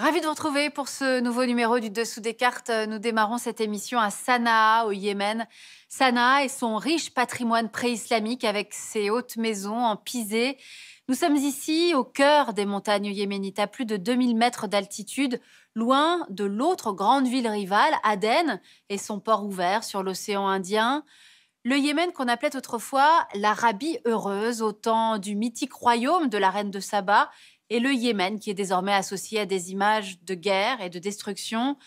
Ravi de vous retrouver pour ce nouveau numéro du Dessous des cartes. Nous démarrons cette émission à Sanaa, au Yémen. Sanaa et son riche patrimoine pré-islamique avec ses hautes maisons en pisé. Nous sommes ici au cœur des montagnes yéménites, à plus de 2000 mètres d'altitude, loin de l'autre grande ville rivale, Aden, et son port ouvert sur l'océan Indien. Le Yémen qu'on appelait autrefois l'Arabie heureuse, au temps du mythique royaume de la reine de Saba, et le Yémen qui est désormais associé à des images de guerre et de destruction.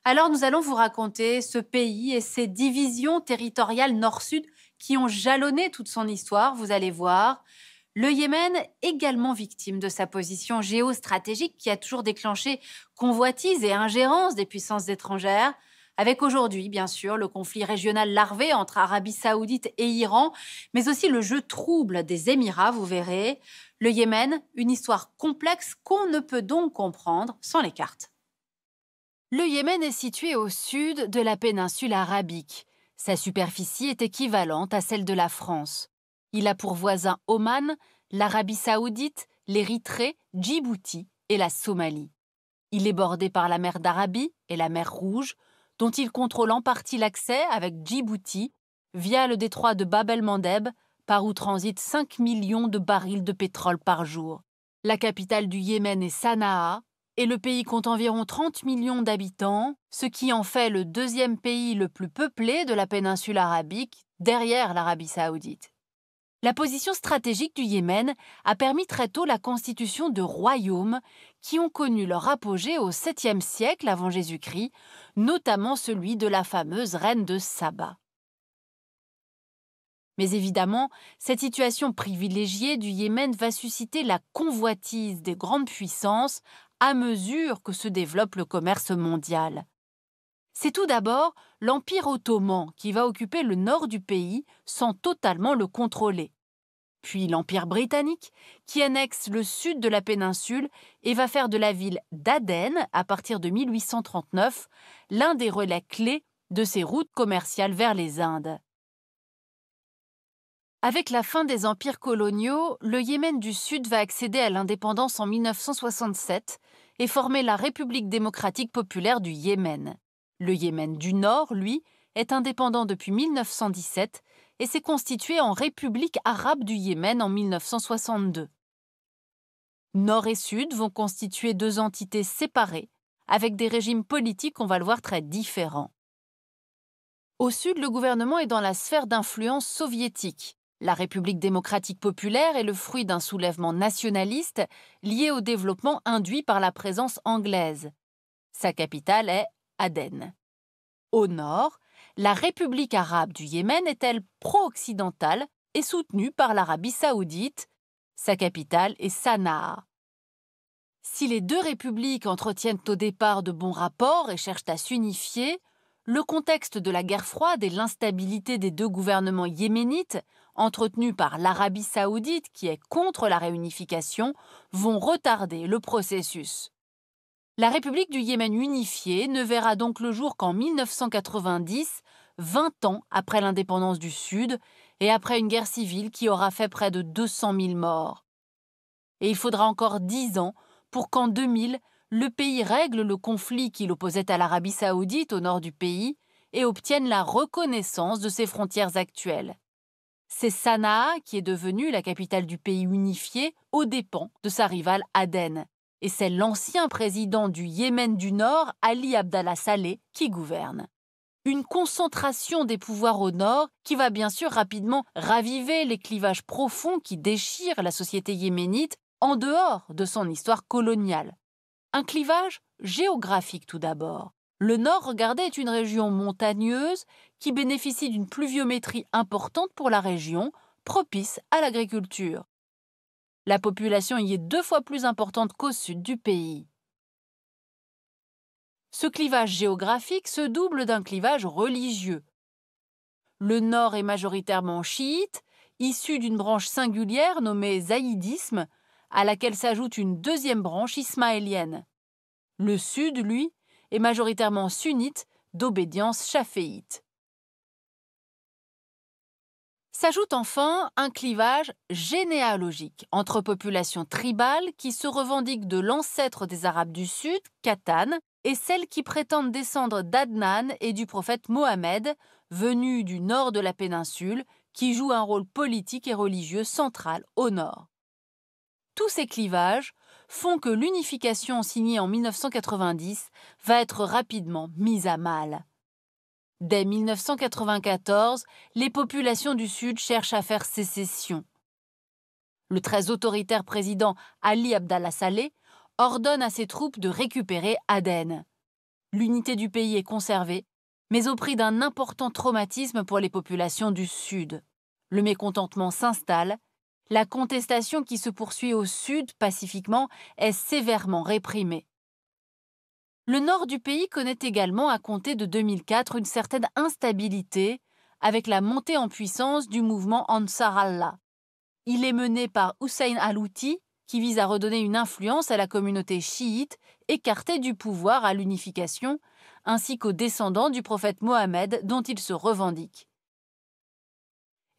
Alors nous allons vous raconter ce pays et ses divisions territoriales nord-sud qui ont jalonné toute son histoire, vous allez voir. Le Yémen, également victime de sa position géostratégique qui a toujours déclenché convoitises et ingérences des puissances étrangères, avec aujourd'hui, bien sûr, le conflit régional larvé entre Arabie saoudite et Iran, mais aussi le jeu trouble des Émirats, vous verrez. Le Yémen, une histoire complexe qu'on ne peut donc comprendre sans les cartes. Le Yémen est situé au sud de la péninsule arabique. Sa superficie est équivalente à celle de la France. Il a pour voisins Oman, l'Arabie saoudite, l'Érythrée, Djibouti et la Somalie. Il est bordé par la mer d'Arabie et la mer Rouge, dont il contrôle en partie l'accès avec Djibouti via le détroit de Bab el-Mandeb, par où transitent 5 millions de barils de pétrole par jour. La capitale du Yémen est Sanaa, et le pays compte environ 30 millions d'habitants, ce qui en fait le deuxième pays le plus peuplé de la péninsule arabique, derrière l'Arabie saoudite. La position stratégique du Yémen a permis très tôt la constitution de royaumes qui ont connu leur apogée au 7e siècle avant Jésus-Christ, notamment celui de la fameuse reine de Saba. Mais évidemment, cette situation privilégiée du Yémen va susciter la convoitise des grandes puissances à mesure que se développe le commerce mondial. C'est tout d'abord l'Empire ottoman qui va occuper le nord du pays sans totalement le contrôler. Puis l'Empire britannique qui annexe le sud de la péninsule et va faire de la ville d'Aden, à partir de 1839, l'un des relais clés de ses routes commerciales vers les Indes. Avec la fin des empires coloniaux, le Yémen du Sud va accéder à l'indépendance en 1967 et former la République démocratique populaire du Yémen. Le Yémen du Nord, lui, est indépendant depuis 1917 et s'est constitué en République arabe du Yémen en 1962. Nord et Sud vont constituer deux entités séparées, avec des régimes politiques, on va le voir, très différents. Au Sud, le gouvernement est dans la sphère d'influence soviétique. La République démocratique populaire est le fruit d'un soulèvement nationaliste lié au développement induit par la présence anglaise. Sa capitale est Aden. Au nord, la République arabe du Yémen est-elle pro-occidentale et soutenue par l'Arabie saoudite. Sa capitale est Sanaa. Si les deux républiques entretiennent au départ de bons rapports et cherchent à s'unifier, le contexte de la guerre froide et l'instabilité des deux gouvernements yéménites, entretenus par l'Arabie saoudite qui est contre la réunification, vont retarder le processus. La République du Yémen unifiée ne verra donc le jour qu'en 1990, 20 ans après l'indépendance du Sud et après une guerre civile qui aura fait près de 200 000 morts. Et il faudra encore 10 ans pour qu'en 2000, le pays règle le conflit qui l'opposait à l'Arabie saoudite au nord du pays et obtienne la reconnaissance de ses frontières actuelles. C'est Sanaa qui est devenue la capitale du pays unifié aux dépens de sa rivale Aden. Et c'est l'ancien président du Yémen du Nord, Ali Abdallah Saleh, qui gouverne. Une concentration des pouvoirs au nord qui va bien sûr rapidement raviver les clivages profonds qui déchirent la société yéménite en dehors de son histoire coloniale. Un clivage géographique tout d'abord. Le nord, regardez, est une région montagneuse qui bénéficie d'une pluviométrie importante pour la région, propice à l'agriculture. La population y est 2 fois plus importante qu'au sud du pays. Ce clivage géographique se double d'un clivage religieux. Le nord est majoritairement chiite, issu d'une branche singulière nommée zaïdisme, à laquelle s'ajoute une deuxième branche ismaélienne. Le sud, lui, est majoritairement sunnite, d'obédience chaféite. S'ajoute enfin un clivage généalogique entre populations tribales qui se revendiquent de l'ancêtre des Arabes du Sud, Qattan, et celles qui prétendent descendre d'Adnan et du prophète Mohammed, venus du nord de la péninsule, qui jouent un rôle politique et religieux central au nord. Tous ces clivages font que l'unification signée en 1990 va être rapidement mise à mal. Dès 1994, les populations du Sud cherchent à faire sécession. Le très autoritaire président Ali Abdallah Saleh ordonne à ses troupes de récupérer Aden. L'unité du pays est conservée, mais au prix d'un important traumatisme pour les populations du Sud. Le mécontentement s'installe. La contestation qui se poursuit au Sud pacifiquement est sévèrement réprimée. Le nord du pays connaît également, à compter de 2004, une certaine instabilité avec la montée en puissance du mouvement Ansar Allah. Il est mené par Hussein al-Houthi, qui vise à redonner une influence à la communauté chiite, écartée du pouvoir à l'unification, ainsi qu'aux descendants du prophète Mohammed dont il se revendique.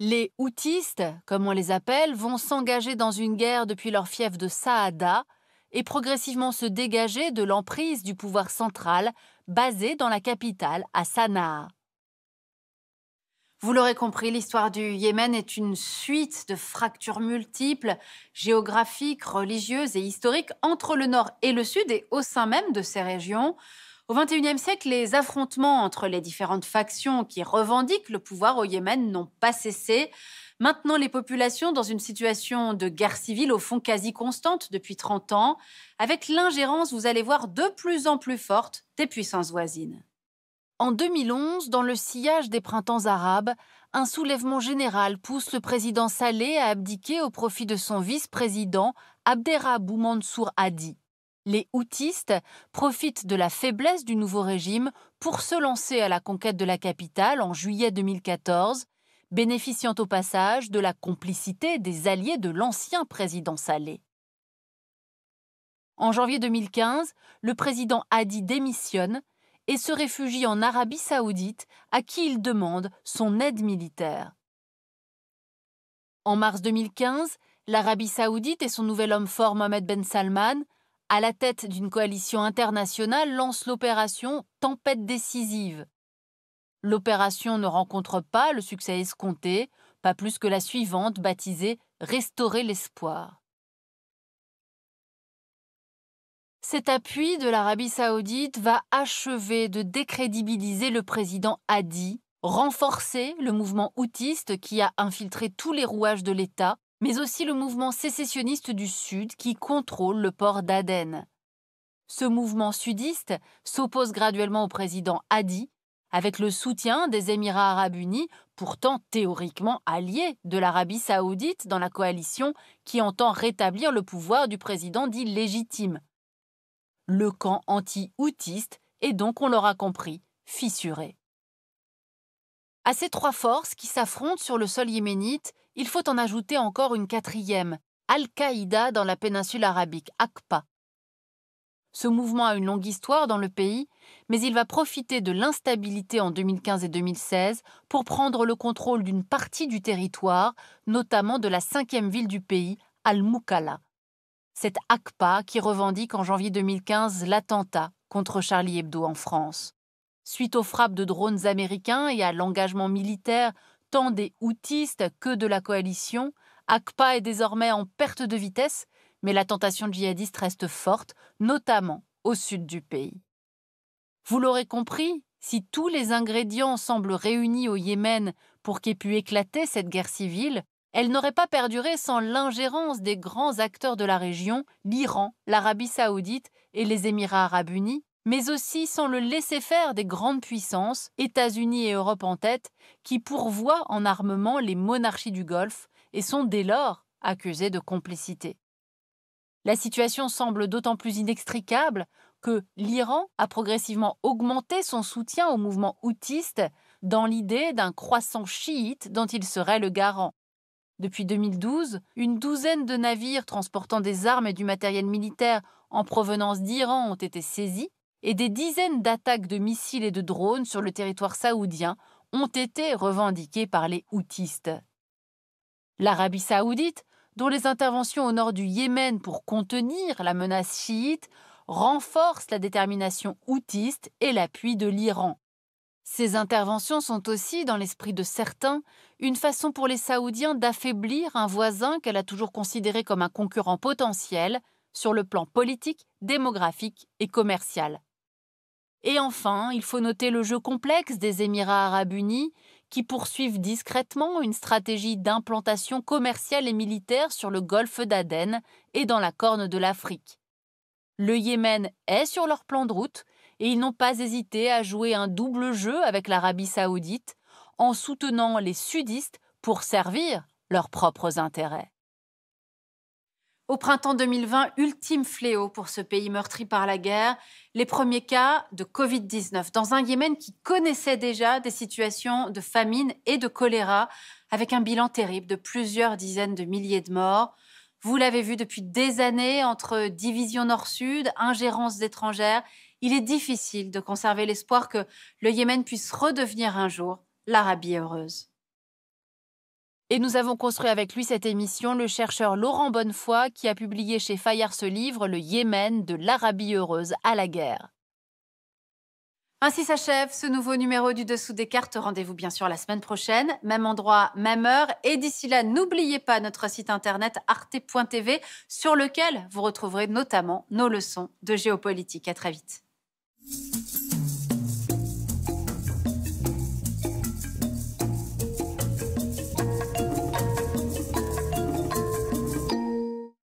Les Houthistes, comme on les appelle, vont s'engager dans une guerre depuis leur fief de Saada et progressivement se dégager de l'emprise du pouvoir central basé dans la capitale, à Sanaa. Vous l'aurez compris, l'histoire du Yémen est une suite de fractures multiples, géographiques, religieuses et historiques entre le nord et le sud et au sein même de ces régions. Au XXIe siècle, les affrontements entre les différentes factions qui revendiquent le pouvoir au Yémen n'ont pas cessé, maintenant les populations dans une situation de guerre civile au fond quasi constante depuis 30 ans, avec l'ingérence, vous allez voir, de plus en plus forte des puissances voisines. En 2011, dans le sillage des printemps arabes, un soulèvement général pousse le président Saleh à abdiquer au profit de son vice-président Abderrabou Mansour Hadi. Les Houthistes profitent de la faiblesse du nouveau régime pour se lancer à la conquête de la capitale en juillet 2014, bénéficiant au passage de la complicité des alliés de l'ancien président Saleh. En janvier 2015, le président Hadi démissionne et se réfugie en Arabie saoudite, à qui il demande son aide militaire. En mars 2015, l'Arabie saoudite et son nouvel homme fort Mohammed Ben Salman, à la tête d'une coalition internationale, lancent l'opération Tempête décisive. L'opération ne rencontre pas le succès escompté, pas plus que la suivante, baptisée Restaurer l'espoir. Cet appui de l'Arabie saoudite va achever de décrédibiliser le président Hadi, renforcer le mouvement houthiste qui a infiltré tous les rouages de l'État, mais aussi le mouvement sécessionniste du Sud qui contrôle le port d'Aden. Ce mouvement sudiste s'oppose graduellement au président Hadi, avec le soutien des Émirats arabes unis, pourtant théoriquement alliés de l'Arabie saoudite dans la coalition qui entend rétablir le pouvoir du président dit légitime. Le camp anti-houthiste est donc, on l'aura compris, fissuré. À ces trois forces qui s'affrontent sur le sol yéménite, il faut en ajouter encore une quatrième, Al-Qaïda dans la péninsule arabique, AQPA. Ce mouvement a une longue histoire dans le pays, mais il va profiter de l'instabilité en 2015 et 2016 pour prendre le contrôle d'une partie du territoire, notamment de la 5e ville du pays, Al-Moukalla. C'est AQPA qui revendique en janvier 2015 l'attentat contre Charlie Hebdo en France. Suite aux frappes de drones américains et à l'engagement militaire tant des houthistes que de la coalition, AQPA est désormais en perte de vitesse, mais la tentation djihadiste reste forte, notamment au sud du pays. Vous l'aurez compris, si tous les ingrédients semblent réunis au Yémen pour qu'ait pu éclater cette guerre civile, elle n'aurait pas perduré sans l'ingérence des grands acteurs de la région, l'Iran, l'Arabie saoudite et les Émirats arabes unis, mais aussi sans le laisser-faire des grandes puissances, États-Unis et Europe en tête, qui pourvoient en armement les monarchies du Golfe et sont dès lors accusées de complicité. La situation semble d'autant plus inextricable que l'Iran a progressivement augmenté son soutien au mouvement houthiste dans l'idée d'un croissant chiite dont il serait le garant. Depuis 2012, une douzaine de navires transportant des armes et du matériel militaire en provenance d'Iran ont été saisis et des dizaines d'attaques de missiles et de drones sur le territoire saoudien ont été revendiquées par les houthistes. L'Arabie saoudite, dont les interventions au nord du Yémen pour contenir la menace chiite, renforcent la détermination houtiste et l'appui de l'Iran. Ces interventions sont aussi, dans l'esprit de certains, une façon pour les Saoudiens d'affaiblir un voisin qu'elle a toujours considéré comme un concurrent potentiel sur le plan politique, démographique et commercial. Et enfin, il faut noter le jeu complexe des Émirats arabes unis qui poursuivent discrètement une stratégie d'implantation commerciale et militaire sur le golfe d'Aden et dans la Corne de l'Afrique. Le Yémen est sur leur plan de route et ils n'ont pas hésité à jouer un double jeu avec l'Arabie saoudite en soutenant les sudistes pour servir leurs propres intérêts. Au printemps 2020, ultime fléau pour ce pays meurtri par la guerre, les premiers cas de Covid-19 dans un Yémen qui connaissait déjà des situations de famine et de choléra avec un bilan terrible de plusieurs dizaines de milliers de morts. Vous l'avez vu depuis des années, entre division nord-sud, ingérences étrangères, il est difficile de conserver l'espoir que le Yémen puisse redevenir un jour l'Arabie heureuse. Et nous avons construit avec lui cette émission, le chercheur Laurent Bonnefoy, qui a publié chez Fayard ce livre, Le Yémen, de l'Arabie heureuse à la guerre. Ainsi s'achève ce nouveau numéro du Dessous des cartes. Rendez-vous bien sûr la semaine prochaine, même endroit, même heure. Et d'ici là, n'oubliez pas notre site internet arte.tv sur lequel vous retrouverez notamment nos leçons de géopolitique. À très vite.